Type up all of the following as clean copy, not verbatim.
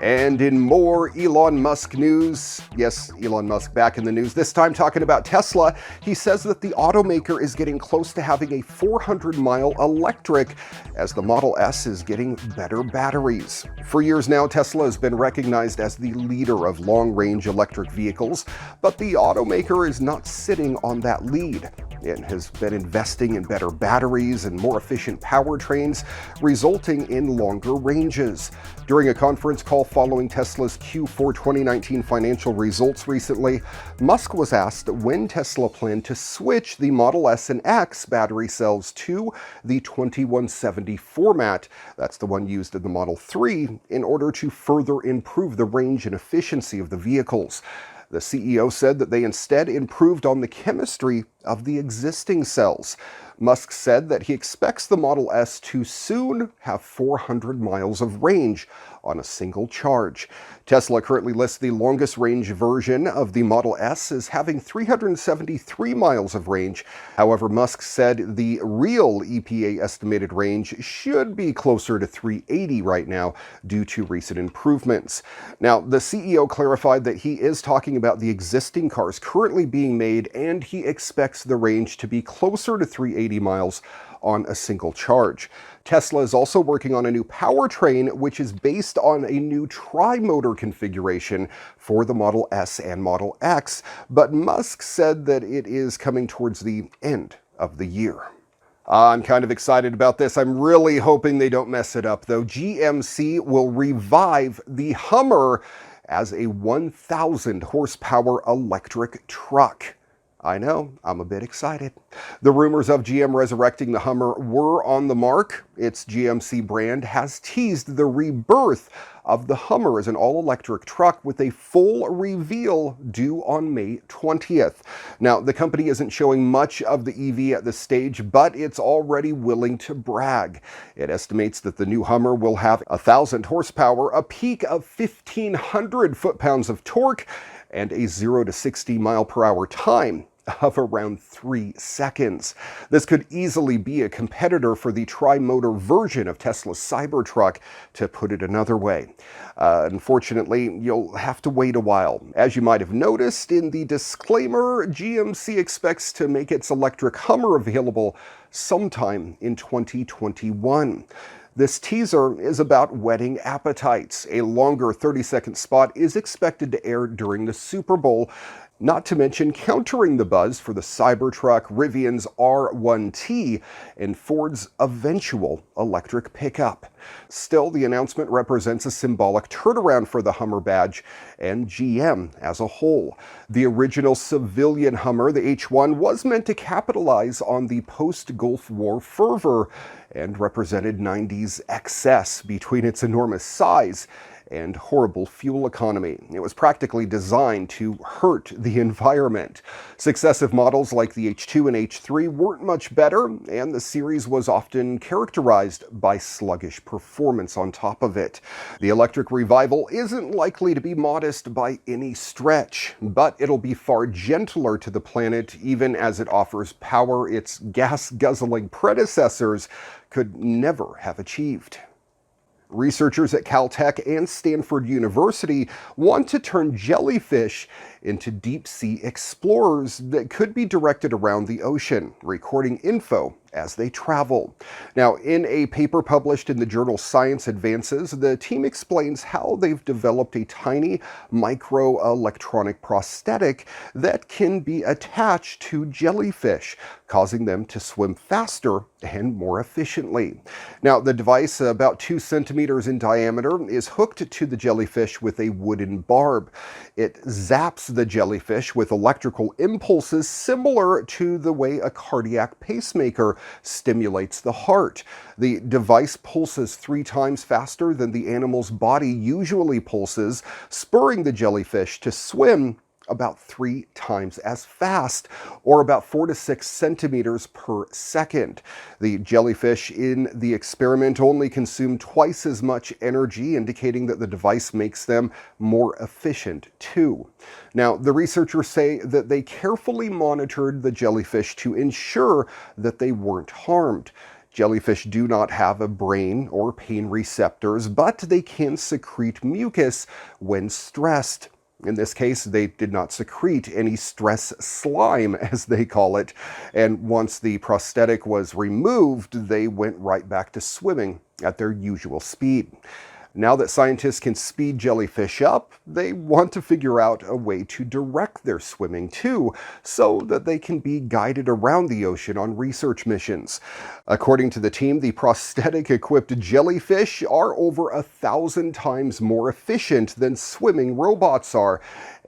And in more Elon Musk news, yes, Elon Musk back in the news, this time talking about Tesla. He says that the automaker is getting close to having a 400-mile electric as the Model S is getting better batteries. For years now, Tesla has been recognized as the leader of long-range electric vehicles, but the automaker is not sitting on that lead. It has been investing in better batteries and more efficient powertrains, resulting in longer ranges. During a conference call following Tesla's Q4 2019 financial results recently, Musk was asked when Tesla planned to switch the Model S and X battery cells to the 2170 format, that's the one used in the Model 3, in order to further improve the range and efficiency of the vehicles. The CEO said that they instead improved on the chemistry of the existing cells. Musk said that he expects the Model S to soon have 400 miles of range on a single charge. Tesla currently lists the longest range version of the Model S as having 373 miles of range. However, Musk said the real EPA estimated range should be closer to 380 right now due to recent improvements. Now, the CEO clarified that he is talking about the existing cars currently being made, and he expects the range to be closer to 380 miles on a single charge. Tesla is also working on a new powertrain, which is based on a new tri-motor configuration for the Model S and Model X, but Musk said that it is coming towards the end of the year. I'm kind of excited about this. I'm really hoping they don't mess it up, though. GMC will revive the Hummer as a 1,000 horsepower electric truck. I know, I'm a bit excited. The rumors of GM resurrecting the Hummer were on the mark. Its GMC brand has teased the rebirth of the Hummer as an all-electric truck with a full reveal due on May 20th. Now, the company isn't showing much of the EV at this stage, but it's already willing to brag. It estimates that the new Hummer will have 1,000 horsepower, a peak of 1,500 foot-pounds of torque, and a 0 to 60 mile per hour time of around 3 seconds. This could easily be a competitor for the tri-motor version of Tesla's Cybertruck, to put it another way. Unfortunately, you'll have to wait a while. As you might have noticed in the disclaimer, GMC expects to make its electric Hummer available sometime in 2021. This teaser is about whetting appetites. A longer 30-second spot is expected to air during the Super Bowl, not to mention countering the buzz for the Cybertruck, Rivian's R1T, and Ford's eventual electric pickup. Still, the announcement represents a symbolic turnaround for the Hummer badge and GM as a whole. The original civilian Hummer, the H1, was meant to capitalize on the post-Gulf War fervor and represented 90s excess between its enormous size and horrible fuel economy. It was practically designed to hurt the environment. Successive models like the H2 and H3 weren't much better, and the series was often characterized by sluggish performance on top of it. The electric revival isn't likely to be modest by any stretch, but it'll be far gentler to the planet, even as it offers power its gas-guzzling predecessors could never have achieved. Researchers at Caltech and Stanford University want to turn jellyfish into deep-sea explorers that could be directed around the ocean, recording info as they travel. Now, in a paper published in the journal Science Advances, the team explains how they've developed a tiny microelectronic prosthetic that can be attached to jellyfish, causing them to swim faster and more efficiently. Now, the device, about 2 centimeters in diameter, is hooked to the jellyfish with a wooden barb. It zaps the jellyfish with electrical impulses similar to the way a cardiac pacemaker stimulates the heart. The device pulses 3 times faster than the animal's body usually pulses, spurring the jellyfish to swim about 3 times as fast, or about 4 to 6 centimeters per second. The jellyfish in the experiment only consume twice as much energy, indicating that the device makes them more efficient too. Now, the researchers say that they carefully monitored the jellyfish to ensure that they weren't harmed. Jellyfish do not have a brain or pain receptors, but they can secrete mucus when stressed. In this case, they did not secrete any stress slime, as they call it, and once the prosthetic was removed, they went right back to swimming at their usual speed. Now that scientists can speed jellyfish up, they want to figure out a way to direct their swimming too, so that they can be guided around the ocean on research missions. According to the team, the prosthetic-equipped jellyfish are over 1,000 times more efficient than swimming robots are,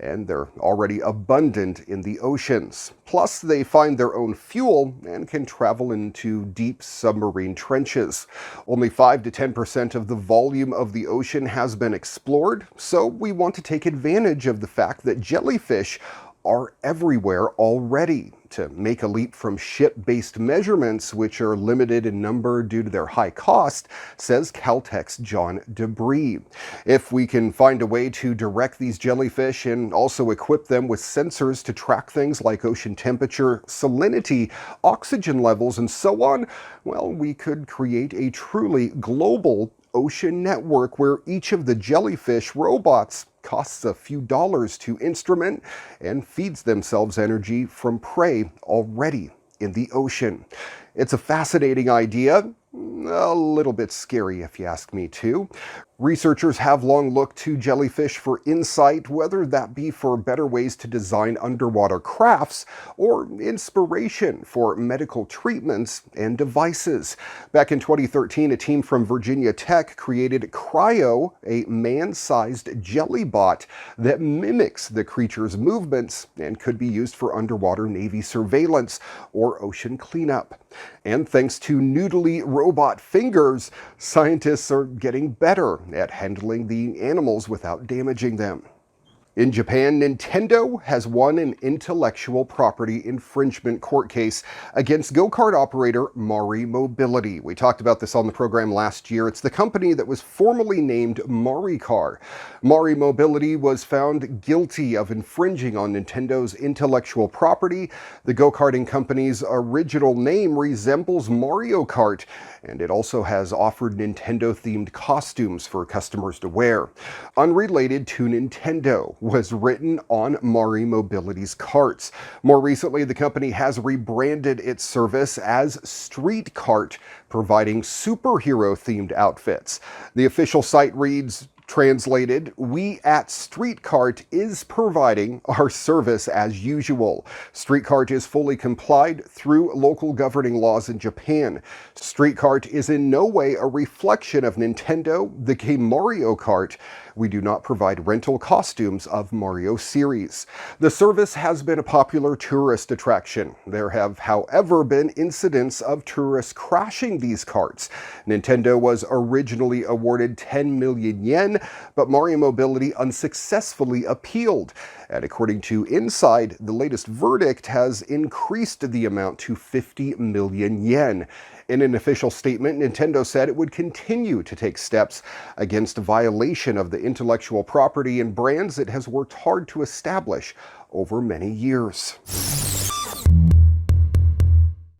and they're already abundant in the oceans. Plus, they find their own fuel and can travel into deep submarine trenches. Only 5 to 10% of the volume of the ocean has been explored, so we want to take advantage of the fact that jellyfish are everywhere already to make a leap from ship-based measurements, which are limited in number due to their high cost, says Caltech's John Debris. If we can find a way to direct these jellyfish and also equip them with sensors to track things like ocean temperature, salinity, oxygen levels, and so on, well, we could create a truly global ocean network where each of the jellyfish robots costs a few dollars to instrument and feeds themselves energy from prey already in the ocean. It's a fascinating idea, a little bit scary if you ask me too. Researchers have long looked to jellyfish for insight, whether that be for better ways to design underwater crafts or inspiration for medical treatments and devices. Back in 2013, a team from Virginia Tech created Cryo, a man-sized jelly bot that mimics the creature's movements and could be used for underwater Navy surveillance or ocean cleanup. And thanks to noodly robot fingers, scientists are getting better at handling the animals without damaging them. In Japan, Nintendo has won an intellectual property infringement court case against go-kart operator Mari Mobility. We talked about this on the program last year. It's the company that was formerly named Maricar. Mari Mobility was found guilty of infringing on Nintendo's intellectual property. The go-karting company's original name resembles Mario Kart, and it also has offered Nintendo-themed costumes for customers to wear. Unrelated to Nintendo was written on Mari Mobility's carts. More recently, the company has rebranded its service as Street Kart, providing superhero-themed outfits. The official site reads, translated, "We at Street Kart is providing our service as usual. Street Kart is fully complied through local governing laws in Japan. Street Kart is in no way a reflection of Nintendo, the game Mario Kart. We do not provide rental costumes of Mario series." The service has been a popular tourist attraction. There have, however, been incidents of tourists crashing these karts. Nintendo was originally awarded 10 million yen, but Mari Mobility unsuccessfully appealed. And according to Inside, the latest verdict has increased the amount to 50 million yen. In an official statement, Nintendo said it would continue to take steps against violation of the intellectual property and brands it has worked hard to establish over many years.